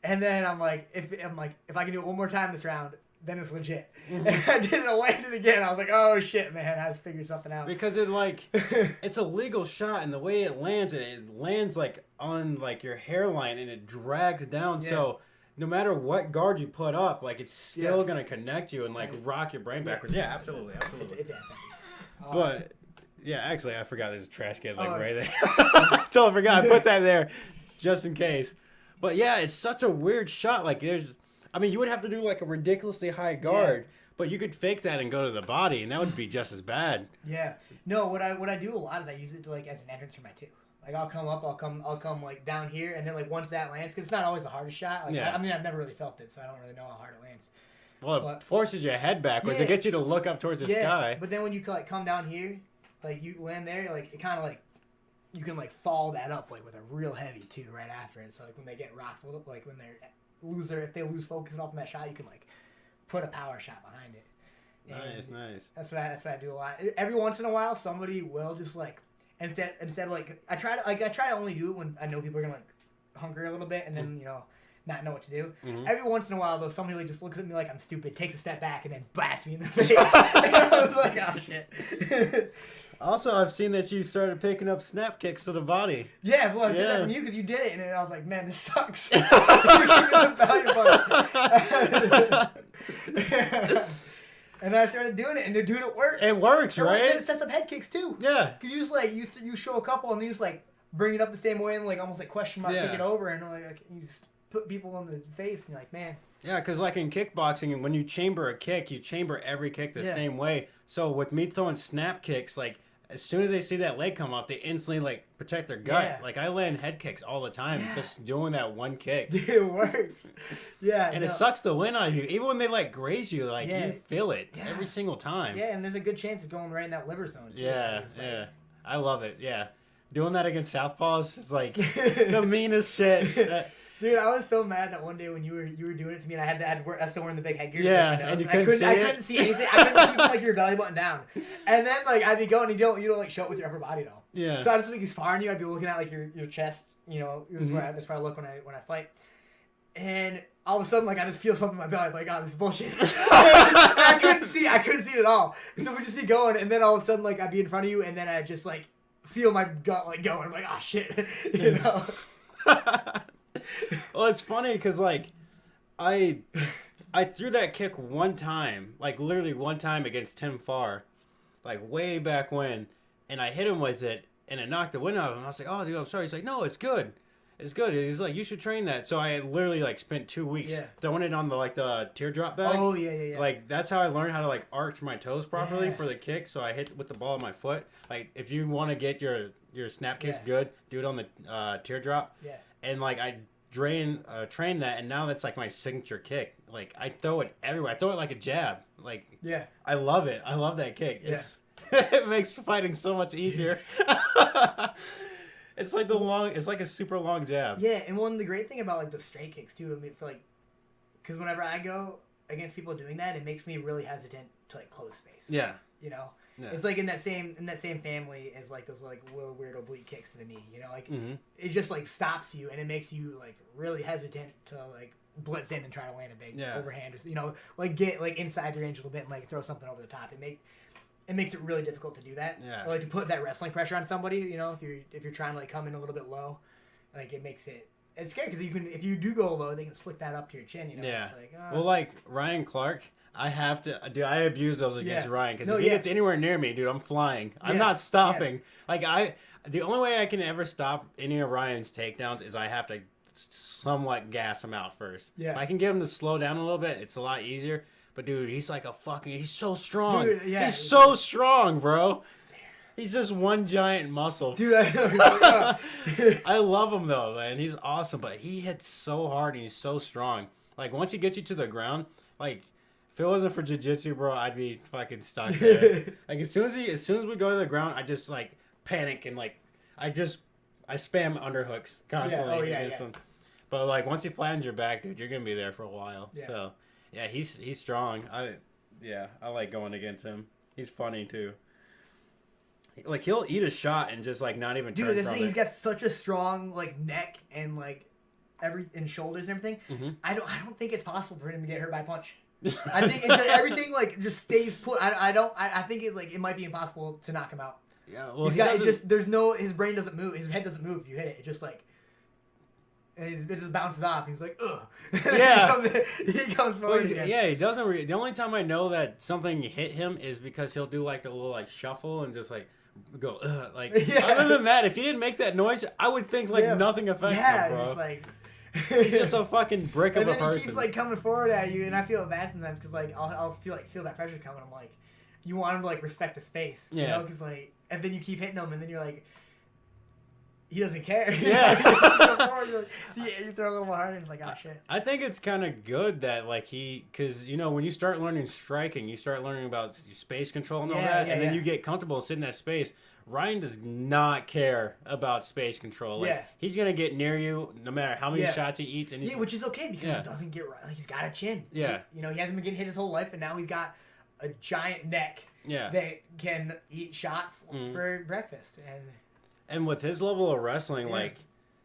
And then I'm like, if I can do it one more time this round, then it's legit. And I did it, I landed again. I was like, oh shit, man, I just figured something out. Because it's a legal shot, and the way it lands like on like your hairline, and it drags down. Yeah. So no matter what guard you put up, like it's still gonna connect you and like rock your brain backwards. Yeah, absolutely. It's but yeah, actually, I forgot there's a trash can like right there. Totally forgot. I put that there just in case. But yeah, it's such a weird shot. Like you would have to do like a ridiculously high guard, but you could fake that and go to the body, and that would be just as bad. Yeah. No, what I do a lot is I use it to like as an entrance for my two. Like I'll come like down here, and then like once that lands, because it's not always the hardest shot. Like, I've never really felt it, so I don't really know how hard it lands. Well, it forces your head backwards. It gets you to look up towards the sky. But then when you like come down here, like you land there, like it kind of like you can like follow that up like with a real heavy too right after it. So like when they get rocked, like when if they lose focus off on that shot, you can like put a power shot behind it. And nice. That's what I do a lot. Every once in a while, somebody will just like instead like I try to only do it when I know people are gonna like hunker a little bit and then not know what to do. Mm-hmm. Every once in a while though, somebody like just looks at me like I'm stupid, takes a step back, and then blasts me in the face. And I was like, oh shit. Also, I've seen that you started picking up snap kicks to the body. Yeah, well, I did that from you because you did it, and I was like, man, this sucks. And then I started doing it, and dude, it works. It works, right? And then it sets up head kicks too. Yeah. Because you just like you show a couple, and then you just like bring it up the same way, and like almost like question mark kick it over, and like you just put people in the face, and you're like, man. Yeah, because like in kickboxing, when you chamber a kick, you chamber every kick the same way. So with me throwing snap kicks, like as soon as they see that leg come up, they instantly like protect their gut. Yeah. Like I land head kicks all the time, just doing that one kick. Dude, it works. Yeah, and it sucks the wind out of you. Even when they like graze you, like you feel it every single time. Yeah, and there's a good chance it's going right in that liver zone too. Yeah, I love it. Yeah, doing that against southpaws is like the meanest shit. Dude, I was so mad that one day when you were doing it to me, and I was still wearing the big headgear. Yeah, and you couldn't see I couldn't see anything. I couldn't see like your belly button down. And then like I'd be going, and you don't like show it with your upper body at all. Yeah. So I just be sparring you. I'd be looking at like your chest. You know, that's where I look when I fight. And all of a sudden, like I just feel something in my belly. I'm like, oh, this is bullshit. I couldn't see it at all. So we'd just be going, and then all of a sudden, like I'd be in front of you, and then I'd just like feel my gut like going. I'm like, oh shit, you know. Well, it's funny because like I threw that kick one time, like literally one time against Tim Farr, like way back when, and I hit him with it, and it knocked the wind out of him. I was like, oh dude, I'm sorry. He's like, no, it's good. It's good. He's like, you should train that. So I literally like spent 2 weeks throwing it on the teardrop bag. Oh yeah. Like that's how I learned how to like arch my toes properly for the kick. So I hit with the ball of my foot. Like if you want to get your snap kicks good, do it on the teardrop. Yeah. And like I train that, and now that's like my signature kick. Like I throw it everywhere. I throw it like a jab. Like I love it. I love that kick. It's it makes fighting so much easier. It's like it's like a super long jab. Yeah, and the great thing about like the straight kicks too, I mean, for like, because whenever I go against people doing that, it makes me really hesitant to like close space. Yeah. You know, it's like in that same family as like those like little weird oblique kicks to the knee. You know, like it just like stops you, and it makes you like really hesitant to like blitz in and try to land a big overhand, or you know, like get like inside your range a little bit and like throw something over the top. It makes it really difficult to do that. Yeah. Or like to put that wrestling pressure on somebody, you know, if you're trying to like come in a little bit low, like it's scary because if you do go low, they can flick that up to your chin, you know. Yeah. It's like, well, like Ryan Clark, I abuse those against Ryan because if he gets anywhere near me, dude, I'm flying. I'm not stopping. Like the only way I can ever stop any of Ryan's takedowns is I have to somewhat gas him out first. Yeah. If I can get him to slow down a little bit, it's a lot easier. But dude, he's like he's so strong. Dude, he's so strong, bro. He's just one giant muscle. Dude, I know. I love him though, man. He's awesome, but he hits so hard and he's so strong. Like once he gets you to the ground, like if it wasn't for jiu-jitsu, bro, I'd be fucking stuck there. Like as soon as we go to the ground, I just like panic and like I spam underhooks constantly against him. But like once he flattens your back, dude, you're gonna be there for a while. Yeah. So yeah, he's strong. I like going against him. He's funny too. Like he'll eat a shot and just like not even turn from it. He's got such a strong like neck and like and shoulders and everything. Mm-hmm. I don't think it's possible for him to get hurt by a punch. I think everything like just stays put. I think it's like it might be impossible to knock him out. Yeah, well, his brain doesn't move, his head doesn't move if you hit it. It just like. It just bounces off. He's like, ugh. Yeah. he comes forward again. Yeah, he doesn't. The only time I know that something hit him is because he'll do like a little like shuffle and just like go ugh. Like other than that, if he didn't make that noise, I would think like nothing affects him, bro. Just like he's just a fucking brick of a person. And then he keeps like coming forward at you, and I feel bad sometimes because like I'll feel that pressure coming. I'm like, you want him to like respect the space, you know? Because like, and then you keep hitting him, and then you're like. He doesn't care. Yeah. You throw a little more harder and it's like, oh, shit. I think it's kind of good that, like, because, you know, when you start learning striking, you start learning about space control and all that, and then you get comfortable sitting in that space. Ryan does not care about space control. Like, he's going to get near you no matter how many shots he eats. And which is okay because he doesn't get right. Like, he's got a chin. Yeah. He hasn't been getting hit his whole life, and now he's got a giant neck that can eat shots for breakfast. And with his level of wrestling, like,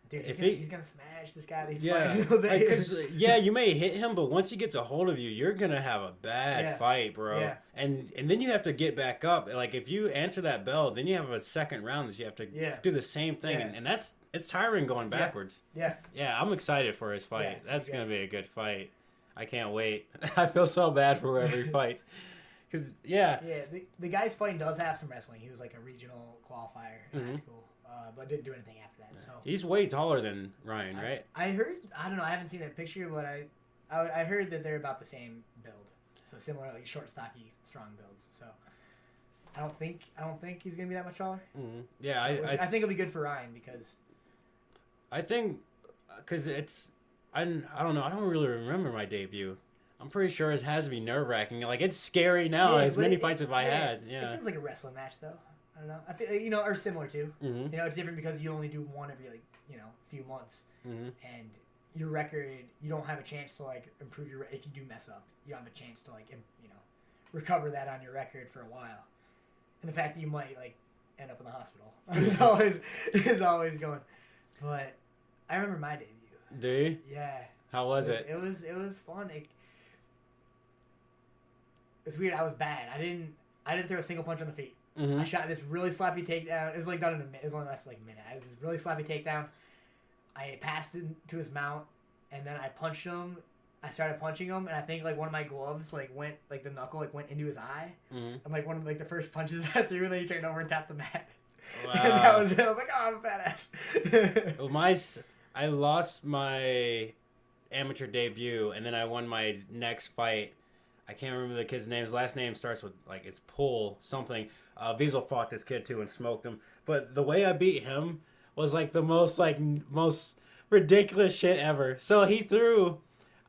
dude, he's gonna smash this guy. He's you may hit him, but once he gets a hold of you, you're gonna have a bad fight, bro. Yeah. And then you have to get back up. Like if you answer that bell, then you have a second round that you have to do the same thing, and it's tiring going backwards. Yeah. I'm excited for his fight. That's gonna be a good fight. I can't wait. I feel so bad for whoever he fights. Cause the guy's fighting does have some wrestling. He was like a regional qualifier in high school. But didn't do anything after that. So he's way taller than Ryan, right? I heard. I don't know. I haven't seen a picture, but I heard that they're about the same build. So similar, like short, stocky, strong builds. So I don't think he's gonna be that much taller. Mm-hmm. Yeah, I think it'll be good for Ryan because it's I don't know. I don't really remember my debut. I'm pretty sure it has to be nerve wracking. Like it's scary now. As many fights as I had. Yeah, it feels like a wrestling match though. I don't know. I feel or similar too. Mm-hmm. It's different because you only do one every few months, and your record, you don't have a chance to like improve your. If you do mess up, you don't have a chance to like recover that on your record for a while. And the fact that you might like end up in the hospital is always going. But I remember my debut. Do you? Yeah. How was it? It was fun. It's weird. I was bad. I didn't throw a single punch on the feet. Mm-hmm. I shot this really sloppy takedown. It was like done in a minute. It was only lasted like a minute. I was this really sloppy takedown. I passed it to his mount, and then I punched him. I started punching him, and I think like one of my gloves like went like the knuckle like went into his eye, and like one of like the first punches I threw, and then he turned over and tapped the mat. Wow. And that was it. I was like, oh, I'm a badass. Well, I lost my amateur debut, and then I won my next fight. I can't remember the kid's name. His last name starts with like it's Pull something. Wiesel fought this kid too and smoked him. But the way I beat him was like the most ridiculous shit ever. So he threw.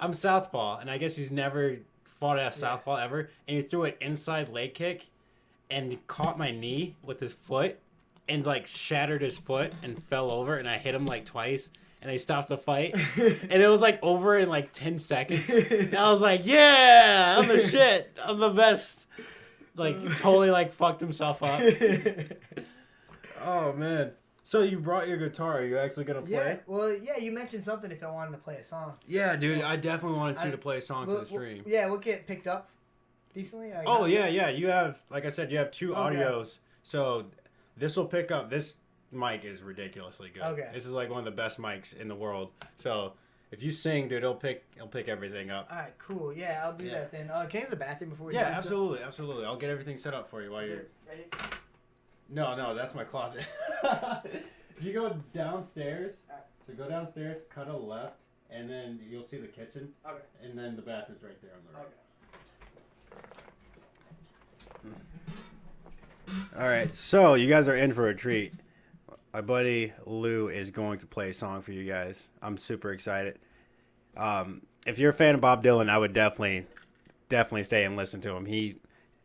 I'm southpaw, and I guess he's never fought at a southpaw ever. And he threw an inside leg kick, and caught my knee with his foot, and like shattered his foot and fell over. And I hit him like twice. And they stopped the fight. And it was like over in like 10 seconds. And I was like, yeah, I'm the shit. I'm the best. Like, totally like fucked himself up. Oh, man. So you brought your guitar. Are you actually going to play? Yeah, well, yeah, you mentioned something if I wanted to play a song. Yeah, dude, I definitely wanted you to play a song for the stream. We'll get picked up decently. Yeah. You have, like I said, you have two audios. So this will pick up this. Mic is ridiculously good. Okay. This is like one of the best mics in the world. So if you sing, dude, it'll pick everything up. All right, cool. Yeah, I'll do that then. Can I use the bathroom before we do absolutely. I'll get everything set up for you while you're... Ready? No, that's my closet. If you go downstairs, so go downstairs, cut a left, and then you'll see the kitchen. Okay. And then the bathroom's right there on the right. Okay. All right, so you guys are in for a treat. My buddy Lou is going to play a song for you guys. I'm super excited. If you're a fan of Bob Dylan, I would definitely stay and listen to him.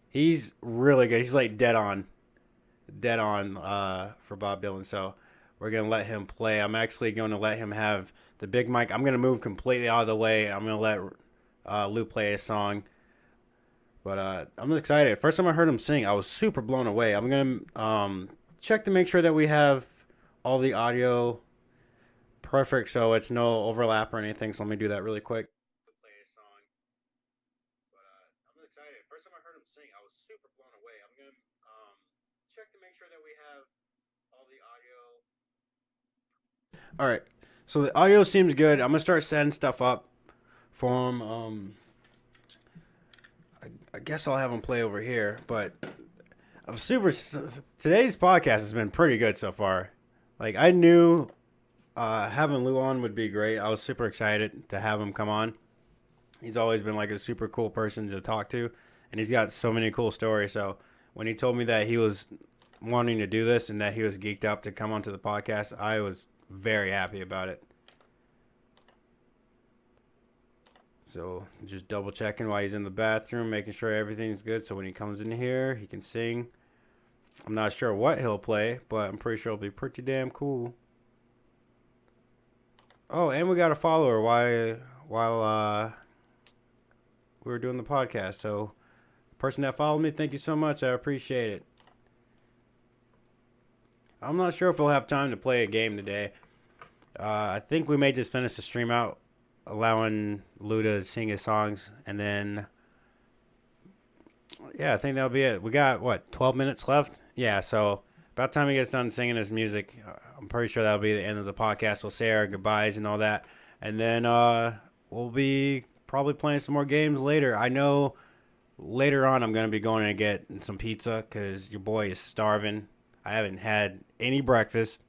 He's really good. He's like dead on for Bob Dylan. So we're gonna let him play. I'm actually going to let him have the big mic. I'm gonna move completely out of the way. I'm gonna let Lou play a song. But I'm excited. First time I heard him sing, I was super blown away. I'm gonna check to make sure that we have all the audio perfect, so it's no overlap or anything. So let me do that really quick. Play a song. But I'm excited. First time I heard him sing, I was super blown away. I'm gonna check to make sure that we have all the audio. All right, so the audio seems good. I'm gonna start setting stuff up for him. I guess I'll have him play over here, but I'm super. Today's podcast has been pretty good so far. Like, I knew having Lou on would be great. I was super excited to have him come on. He's always been like a super cool person to talk to, and he's got so many cool stories. So when he told me that he was wanting to do this and that he was geeked up to come onto the podcast, I was very happy about it. So just double checking while he's in the bathroom, making sure everything's good. So when he comes in here, he can sing. I'm not sure what he'll play, but I'm pretty sure it'll be pretty damn cool. Oh, and we got a follower while we were doing the podcast. So the person that followed me, thank you so much. I appreciate it. I'm not sure if we'll have time to play a game today. I think we may just finish the stream out, allowing Lou to sing his songs, and then yeah, I think that'll be it. We got 12 minutes left. Yeah, so about time he gets done singing his music, I'm pretty sure that'll be the end of the podcast. We'll say our goodbyes and all that, and then we'll be probably playing some more games later. I know later on I'm gonna be going to get some pizza because your boy is starving. I haven't had any breakfast.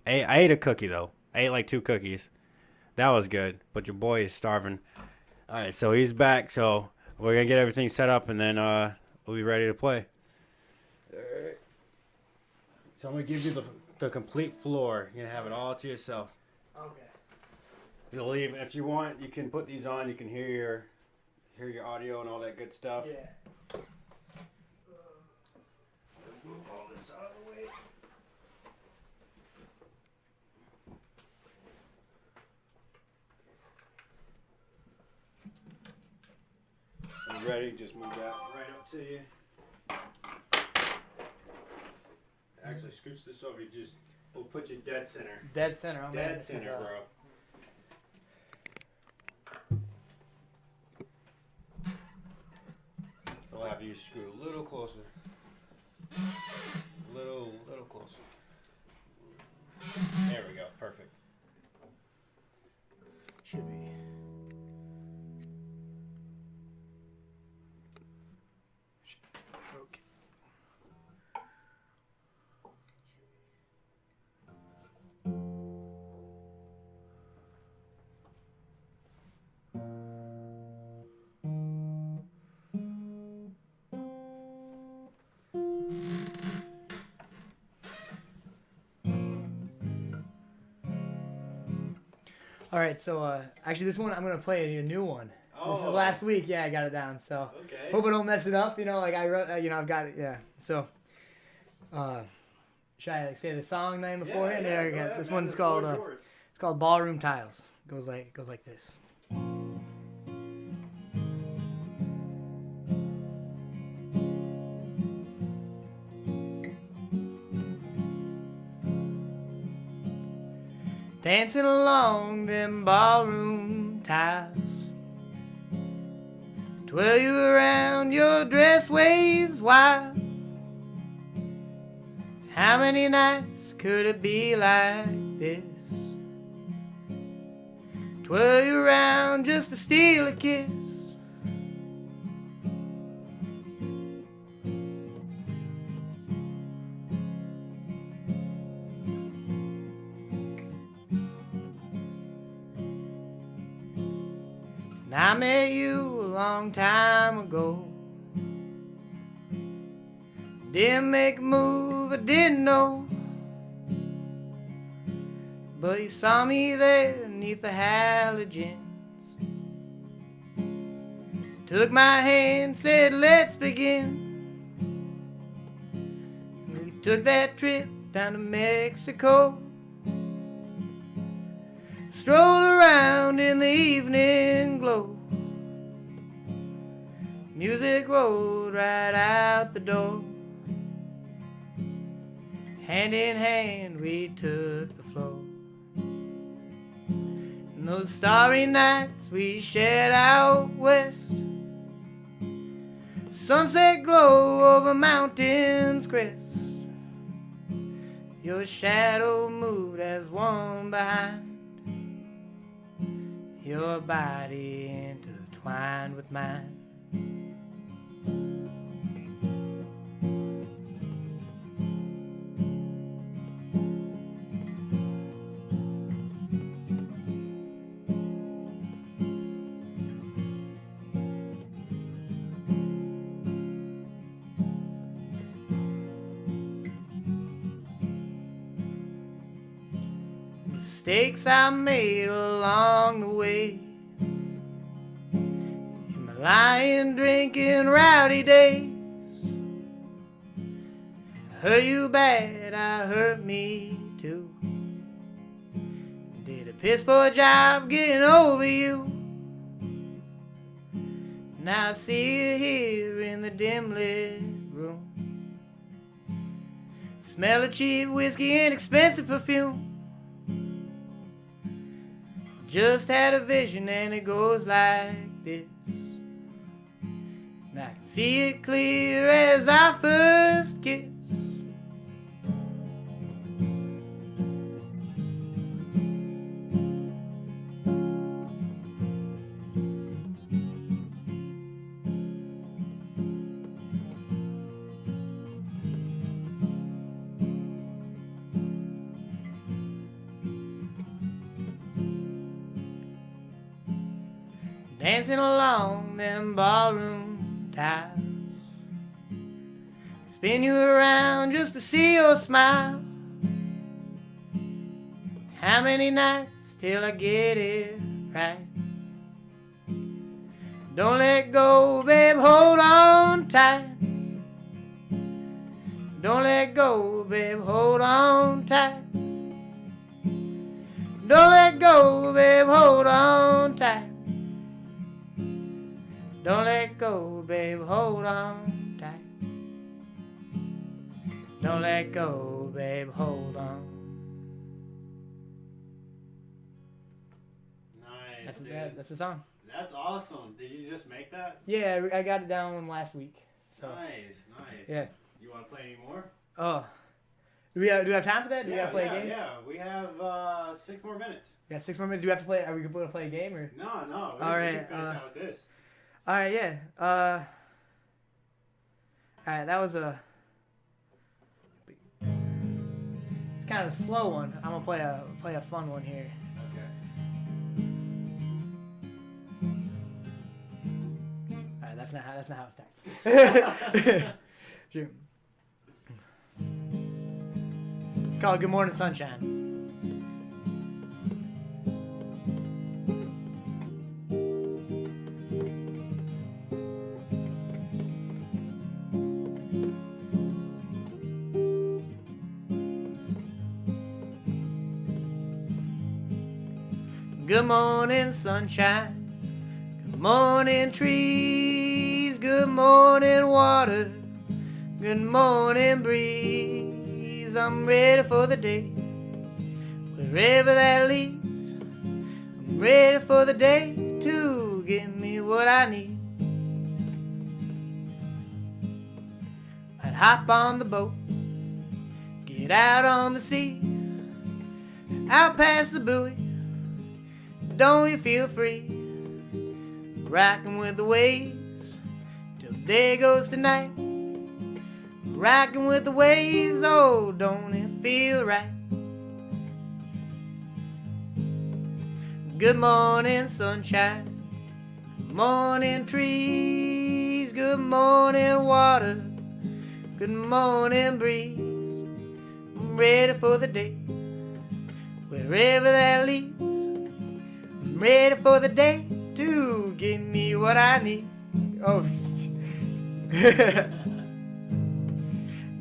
I ate a cookie though. I ate like 2 cookies. That was good, but your boy is starving. All right, so he's back. So we're going to get everything set up, and then we'll be ready to play. All right. So I'm going to give you the complete floor. You're going to have it all to yourself. Okay. You'll leave. If you want, you can put these on. You can hear your audio and all that good stuff. Yeah. Move all this out of the way. ready, just move that right up to you. Actually, scooch this over. We'll put you dead center. Dead center. Oh, Dead center, bro. We'll have you scoot a little closer. Little closer. There we go. Perfect. Should be. Okay. All right, so actually this one I'm gonna play a new one. Oh. This is last week. Yeah, I got it down. So okay. Hope I don't mess it up. You know, like I wrote. I've got it. Yeah. So, should I say the song name beforehand? Yeah. Yeah, this one's called. It's called Ballroom Tiles. Goes like this. Dancing along them ballroom tiles, twirl you around your dress waves wild. How many nights could it be like this? Twirl you around just to steal a kiss. I met you a long time ago. Didn't make a move I didn't know, but you saw me there beneath the halogens. Took my hand, said let's begin. We took that trip down to Mexico. Strolled around in the evening glow. Music rolled right out the door. Hand in hand we took the floor. And those starry nights we shared out west, sunset glow over mountains crest. Your shadow moved as one behind, your body intertwined with mine. Mistakes I made along the way, in my lying, drinking, rowdy days. I hurt you bad, I hurt me too. Did a piss poor job getting over you. Now I see you here in the dim lit room. Smell of cheap whiskey and expensive perfume. Just had a vision and it goes like this. And I can see it clear as our first kiss. Dancing along them ballroom tiles, spin you around just to see your smile. How many nights till I get it right? Don't let go, babe, hold on tight. Don't let go, babe, hold on tight. Don't let go, babe, hold on tight. Don't let go, babe, hold on tight. Don't let go, babe, hold on. Nice, That's the song. That's awesome. Did you just make that? Yeah, I got it down last week. So. Nice. Yeah. You want to play any more? Oh. Do we have time for that? Do we got to play a game? Yeah, we have 6 more minutes. Yeah, 6 more minutes. Do we have to play? Are we going to play a game or? No. All We right. can finish out with this. All right. Yeah. All right. That was a. It's kind of a slow one. I'm gonna play a fun one here. Okay. All right. That's not how it starts. Sure. It's called Good Morning Sunshine. Good morning, sunshine. Good morning, trees. Good morning, water. Good morning, breeze. I'm ready for the day, wherever that leads. I'm ready for the day to give me what I need. I'd hop on the boat, get out on the sea, out past the buoy. Don't you feel free, rocking with the waves till day goes to night. Rocking with the waves, oh, don't it feel right? Good morning, sunshine. Good morning, trees. Good morning, water. Good morning, breeze. I'm ready for the day, wherever that leads. I'm ready for the day to give me what I need. Oh,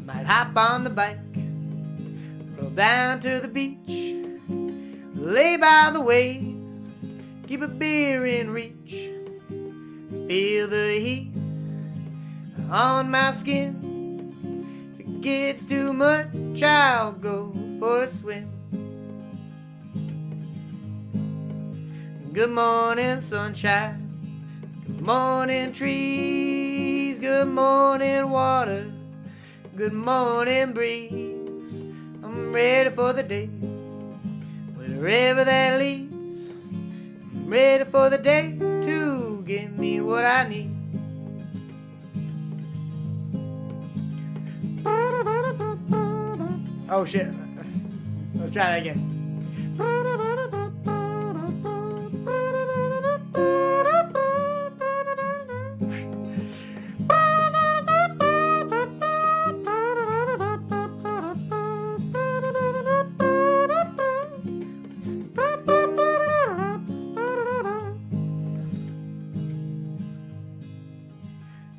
might hop on the bike, roll down to the beach, lay by the waves, keep a beer in reach, feel the heat on my skin. If it gets too much, I'll go for a swim. Good morning, sunshine. Good morning, trees. Good morning, water. Good morning, breeze. I'm ready for the day, wherever that leads. I'm ready for the day to give me what I need. Oh shit. Let's try that again.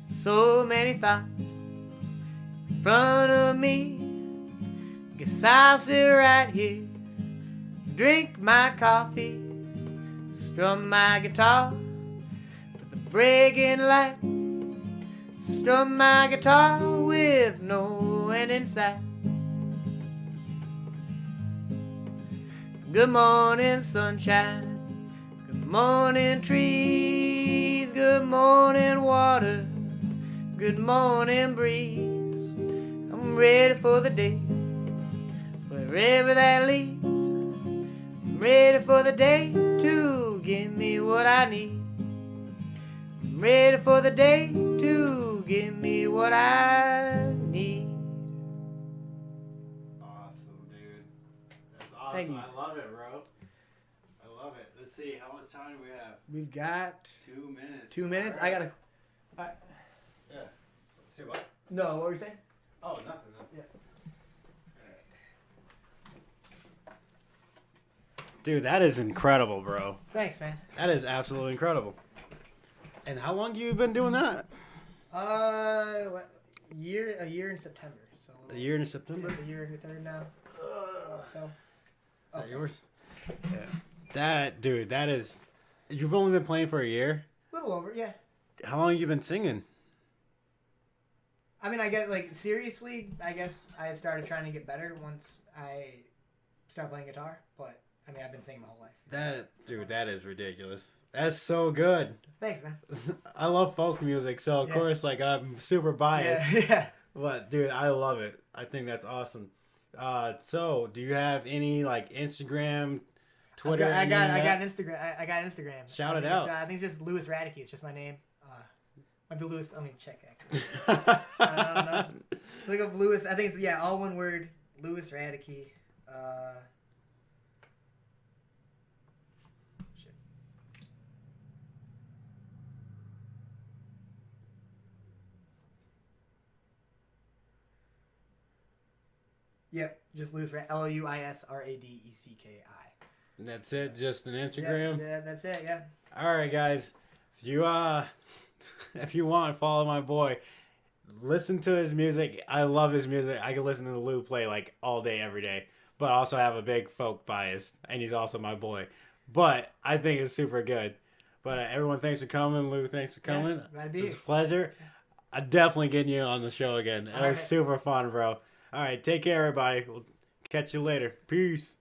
So many thoughts in front of me. Guess I'll sit right here, drink my coffee, strum my guitar, put the breaking light, strum my guitar with no end in sight. Good morning, sunshine. Good morning, trees. Good morning, water. Good morning, breeze. I'm ready for the day, wherever that leads. I'm ready for the day to give me what I need. I'm ready for the day to give me what I need. Awesome, dude. That's awesome. Thank you. I love it, bro. I love it. Let's see. How much time do we have? We've got 2 minutes. 2 minutes. All right. I gotta. Yeah. Say what? No, what were you saying? Oh, nothing. Yeah. Dude, that is incredible, bro. Thanks, man. That is absolutely incredible. And how long you been doing that? A year in September. So A year in September? a year and a third now. So. Is that yours? Yeah. That is. You've only been playing for a year? A little over, yeah. How long you been singing? I mean, I get like seriously. I guess I started trying to get better once I started playing guitar. But I mean, I've been singing my whole life. That is ridiculous. That's so good. Thanks, man. I love folk music, so of course, like I'm super biased. Yeah. But dude, I love it. I think that's awesome. So do you have any like Instagram, Twitter? I got an Instagram. I got Instagram. Shout it out. I think it's just Lou Radecki. It's just my name. Might be Louis. Let me check actually. I don't know. Look up Louis. I think it's all one word. Lou Radecki. Shit. Yep, just Louis LUISRADECKI. And that's it. Just an Instagram. Yeah, that's it. Yeah. All right, guys. If you if you want, follow my boy. Listen to his music. I love his music. I can listen to Lou play like all day, every day. But I also have a big folk bias, and he's also my boy. But I think it's super good. But everyone, thanks for coming. Lou, thanks for coming. Glad to be It's a pleasure. I'm definitely getting you on the show again. It was super fun, bro. All right, take care, everybody. We'll catch you later. Peace.